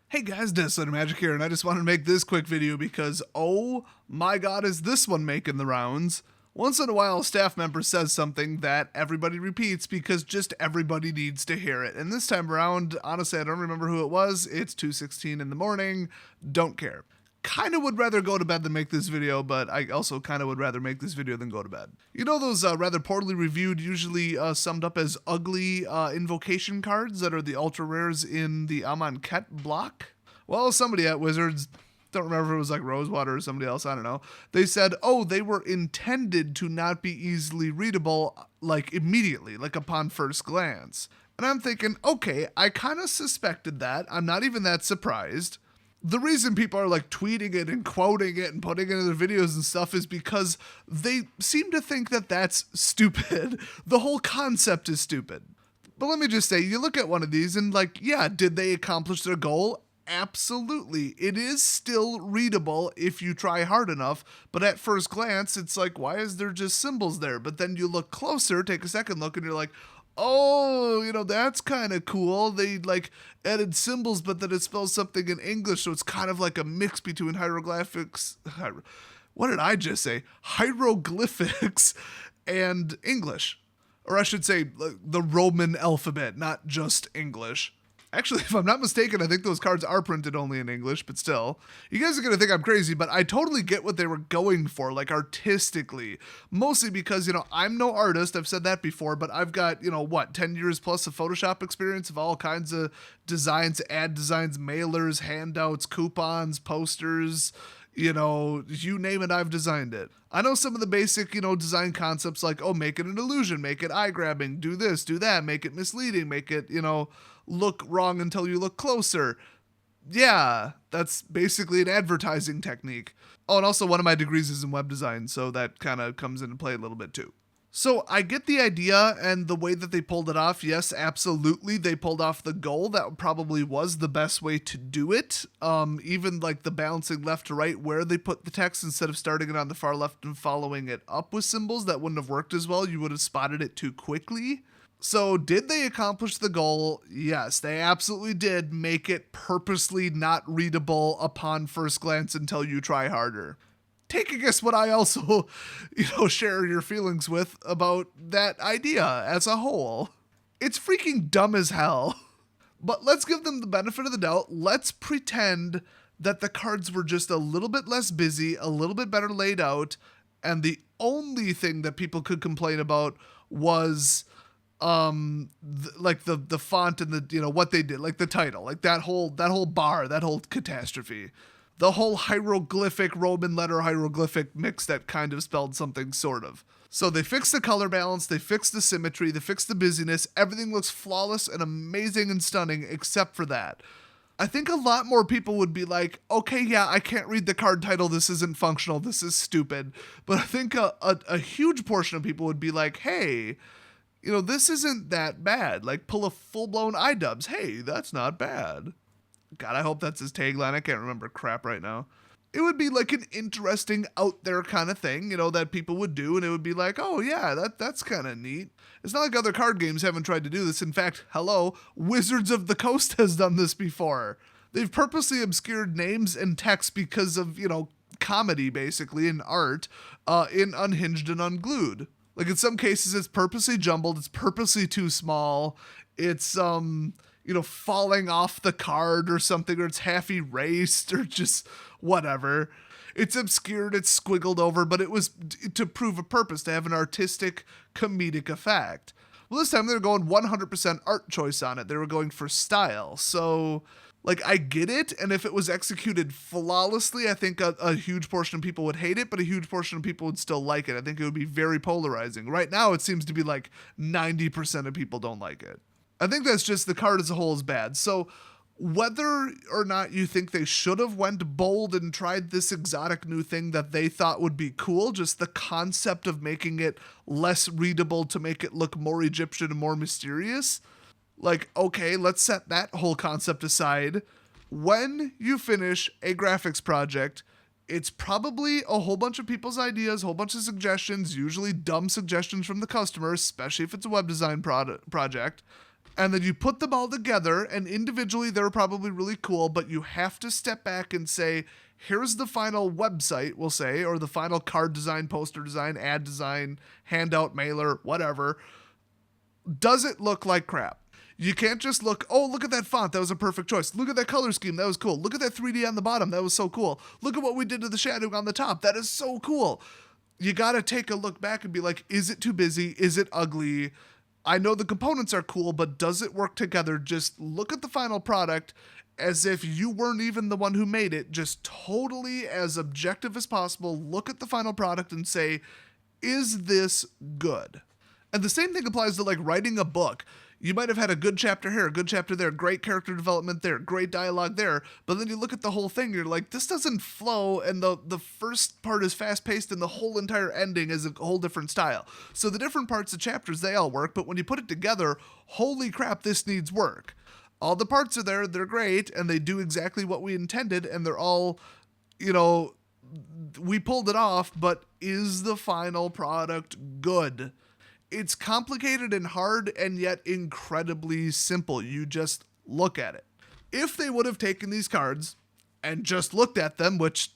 Hey guys, Desolator Magic here, and I just wanted to make this quick video because, oh my god, is this one making the rounds? Once in a while, a staff member says something that everybody repeats because just everybody needs to hear it. And this time around, honestly, I don't remember who it was. It's 2:16 in the morning. Don't care. Kinda would rather go to bed than make this video, but I also kinda would rather make this video than go to bed. You know those rather poorly reviewed, usually summed up as ugly Invocation cards that are the ultra rares in the Amonkhet block? Well, somebody at Wizards, don't remember if it was like Rosewater or somebody else, I don't know. They said, oh, they were intended to not be easily readable, like immediately, like upon first glance. And I'm thinking, okay, I kind of suspected that. I'm not even that surprised. The reason people are like tweeting it and quoting it and putting it in their videos and stuff is because they seem to think that that's stupid. The whole concept is stupid. But let me just say, you look at one of these and like, yeah, did they accomplish their goal? Absolutely. It is still readable if you try hard enough, but at first glance, it's like, why is there just symbols there? But then you look closer, take a second look, and you're like, oh, that's kind of cool. They like added symbols, but then it spells something in English, so it's kind of like a mix between hieroglyphics. What did I just say? Hieroglyphics and English. Or I should say, the Roman alphabet, not just English. Actually, if I'm not mistaken, I think those cards are printed only in English, but still. You guys are going to think I'm crazy, but I totally get what they were going for, like artistically. Mostly because, I'm no artist, I've said that before, but I've got, 10 years plus of Photoshop experience of all kinds of designs, ad designs, mailers, handouts, coupons, posters, you name it, I've designed it. I know some of the basic, design concepts like, make it an illusion, make it eye-grabbing, do this, do that, make it misleading, make it, look wrong until you look closer. Yeah, that's basically an advertising technique. Oh, and also one of my degrees is in web design, so that kind of comes into play a little bit too. So I get the idea and the way that they pulled it off. Yes, absolutely. They pulled off the goal. That probably was the best way to do it. Even like the balancing left to right where they put the text instead of starting it on the far left and following it up with symbols, that wouldn't have worked as well. You would have spotted it too quickly. So did they accomplish the goal? Yes, they absolutely did make it purposely not readable upon first glance until you try harder. Take a guess what I also, share your feelings with about that idea as a whole. It's freaking dumb as hell. But let's give them the benefit of the doubt. Let's pretend that the cards were just a little bit less busy, a little bit better laid out, and the only thing that people could complain about was like the font and the what they did, like the title, like that whole bar, that whole catastrophe, the whole hieroglyphic Roman letter hieroglyphic mix that kind of spelled something sort of. So they fixed the color balance, they fixed the symmetry, they fixed the busyness. Everything looks flawless and amazing and stunning except for that. I think a lot more people would be like, okay, yeah, I can't read the card title, this isn't functional, this is stupid. But I think a huge portion of people would be like, hey, this isn't that bad. Like, pull a full-blown iDubbbz. Hey, that's not bad. God, I hope that's his tagline. I can't remember crap right now. It would be like an interesting out there kind of thing, that people would do, and it would be like, oh yeah, that's kind of neat. It's not like other card games haven't tried to do this. In fact, hello, Wizards of the Coast has done this before. They've purposely obscured names and text because of, comedy, basically, and art, in Unhinged and Unglued. Like, in some cases, it's purposely jumbled, it's purposely too small, it's, falling off the card or something, or it's half erased, or just whatever. It's obscured, it's squiggled over, but it was to prove a purpose, to have an artistic, comedic effect. Well, this time they were going 100% art choice on it. They were going for style, so... Like, I get it, and if it was executed flawlessly, I think a huge portion of people would hate it, but a huge portion of people would still like it. I think it would be very polarizing. Right now, it seems to be like 90% of people don't like it. I think that's just the card as a whole is bad. So whether or not you think they should have went bold and tried this exotic new thing that they thought would be cool, just the concept of making it less readable to make it look more Egyptian and more mysterious, like, okay, let's set that whole concept aside. When you finish a graphics project, it's probably a whole bunch of people's ideas, a whole bunch of suggestions, usually dumb suggestions from the customer, especially if it's a web design project. And then you put them all together, and individually they're probably really cool, but you have to step back and say, here's the final website, we'll say, or the final card design, poster design, ad design, handout, mailer, whatever. Does it look like crap? You can't just look, oh, look at that font. That was a perfect choice. Look at that color scheme. That was cool. Look at that 3D on the bottom. That was so cool. Look at what we did to the shadowing on the top. That is so cool. You got to take a look back and be like, is it too busy? Is it ugly? I know the components are cool, but does it work together? Just look at the final product as if you weren't even the one who made it. Just totally as objective as possible. Look at the final product and say, is this good? And the same thing applies to like writing a book. You might have had a good chapter here, a good chapter there, great character development there, great dialogue there, but then you look at the whole thing, you're like, this doesn't flow, and the first part is fast-paced, and the whole entire ending is a whole different style. So the different parts of chapters, they all work, but when you put it together, holy crap, this needs work. All the parts are there, they're great, and they do exactly what we intended, and they're all, you know, we pulled it off, but is the final product good? It's complicated and hard and yet incredibly simple. You just look at it. If they would have taken these cards and just looked at them, which,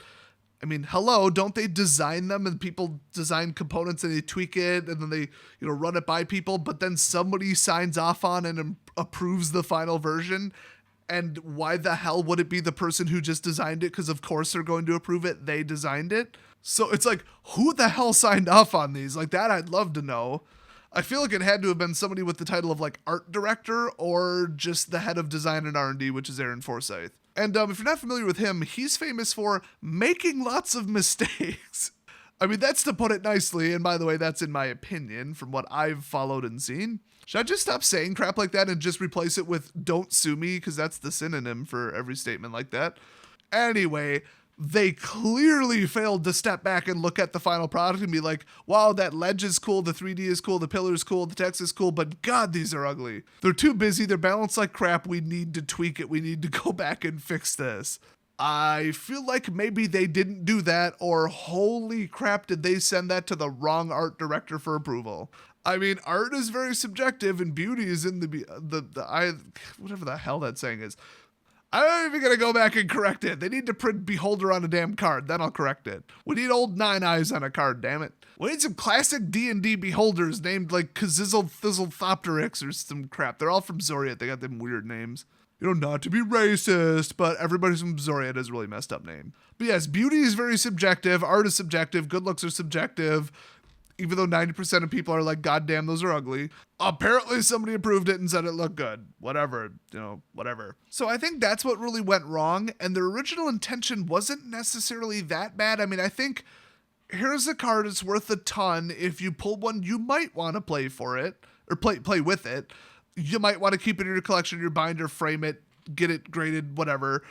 I mean, hello, don't they design them and people design components and they tweak it and then they, you know, run it by people, but then somebody signs off on and approves the final version? And why the hell would it be the person who just designed it? Because of course they're going to approve it. They designed it. So it's like, who the hell signed off on these? Like that, I'd love to know. I feel like it had to have been somebody with the title of like art director or just the head of design and R&D, which is Aaron Forsyth. And if you're not familiar with him, he's famous for making lots of mistakes. I mean, that's to put it nicely. And by the way, that's in my opinion from what I've followed and seen. Should I just stop saying crap like that and just replace it with don't sue me? Because that's the synonym for every statement like that. Anyway, they clearly failed to step back and look at the final product and be like, wow, that ledge is cool, the 3D is cool, the pillar is cool, the text is cool, but God, these are ugly. They're too busy, they're balanced like crap, we need to tweak it, we need to go back and fix this. I feel like maybe they didn't do that, or holy crap, did they send that to the wrong art director for approval. I mean, art is very subjective and beauty is in the eye, whatever the hell that saying is. I'm not even going to go back and correct it. They need to print Beholder on a damn card. Then I'll correct it. We need old Nine Eyes on a card, damn it. We need some classic D&D Beholders named like Kazizzle Thizzlethopteryx or some crap. They're all from Zoriat. They got them weird names. You know, not to be racist, but everybody from Zoriat has a really messed up name. But yes, beauty is very subjective. Art is subjective. Good looks are subjective. Even though 90% of people are like, God damn, those are ugly. Apparently somebody approved it and said it looked good. Whatever, you know, whatever. So I think that's what really went wrong. And their original intention wasn't necessarily that bad. I mean, I think here's a card, it's worth a ton. If you pull one, you might want to play for it or play with it. You might want to keep it in your collection, your binder, frame it, get it graded, whatever.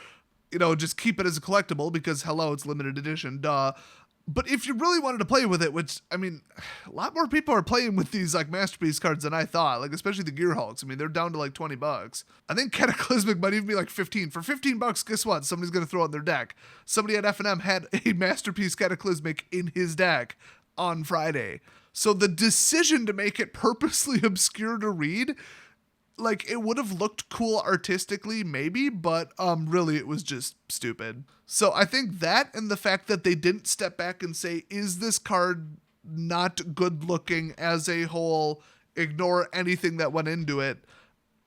You know, just keep it as a collectible because hello, it's limited edition, duh. But if you really wanted to play with it, which, I mean, a lot more people are playing with these, like, Masterpiece cards than I thought. Like, especially the Gear Hulks. I mean, they're down to, like, $20. I think Cataclysmic might even be, like, 15. For $15, guess what? Somebody's going to throw it in their deck. Somebody at F&M had a Masterpiece Cataclysmic in his deck on Friday. So the decision to make it purposely obscure to read, like, it would have looked cool artistically, maybe, but really it was just stupid. So I think that and the fact that they didn't step back and say, is this card not good looking as a whole, ignore anything that went into it,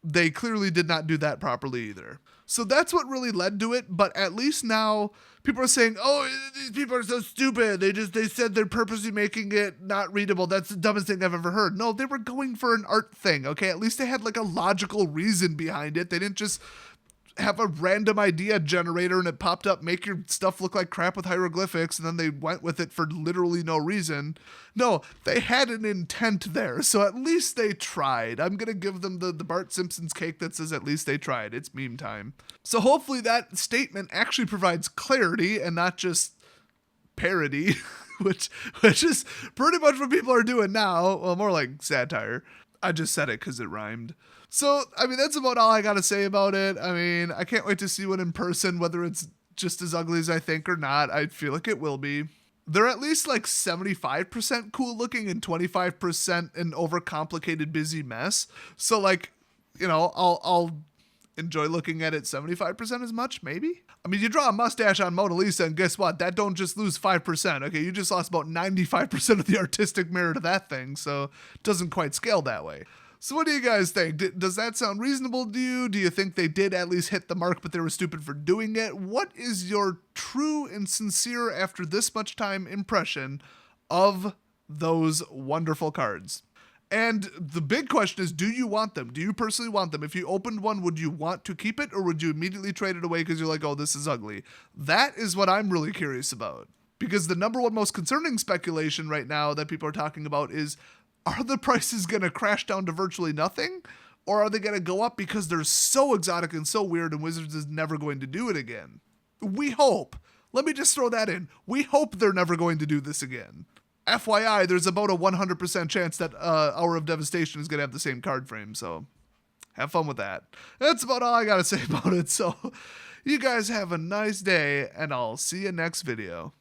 they clearly did not do that properly either. So that's what really led to it, but at least now people are saying, oh, these people are so stupid. They said they're purposely making it not readable. That's the dumbest thing I've ever heard. No, they were going for an art thing, okay? At least they had like a logical reason behind it. They didn't just have a random idea generator and it popped up, make your stuff look like crap with hieroglyphics, and then they went with it for literally no reason. No, they had an intent there, so at least they tried. I'm going to give them the Bart Simpson's cake that says at least they tried. It's meme time. So hopefully that statement actually provides clarity and not just parody, which is pretty much what people are doing now. Well, more like satire. I just said it because it rhymed. So, I mean, that's about all I got to say about it. I mean, I can't wait to see one in person, whether it's just as ugly as I think or not. I feel like it will be. They're at least like 75% cool looking and 25% an overcomplicated busy mess. So like I'll enjoy looking at it 75% as much, maybe? I mean, you draw a mustache on Mona Lisa, and guess what? That don't just lose 5%. Okay, you just lost about 95% of the artistic merit of that thing, so it doesn't quite scale that way. So what do you guys think? Does that sound reasonable to you? Do you think they did at least hit the mark, but they were stupid for doing it? What is your true and sincere, after this much time, impression of those wonderful cards? And the big question is, do you want them? Do you personally want them? If you opened one, would you want to keep it, or would you immediately trade it away because you're like, oh, this is ugly? That is what I'm really curious about. Because the number one most concerning speculation right now that people are talking about is, are the prices going to crash down to virtually nothing? Or are they going to go up because they're so exotic and so weird and Wizards is never going to do it again? We hope. Let me just throw that in. We hope they're never going to do this again. FYI, there's about a 100% chance that Hour of Devastation is going to have the same card frame, so have fun with that. That's about all I got to say about it, so you guys have a nice day, and I'll see you next video.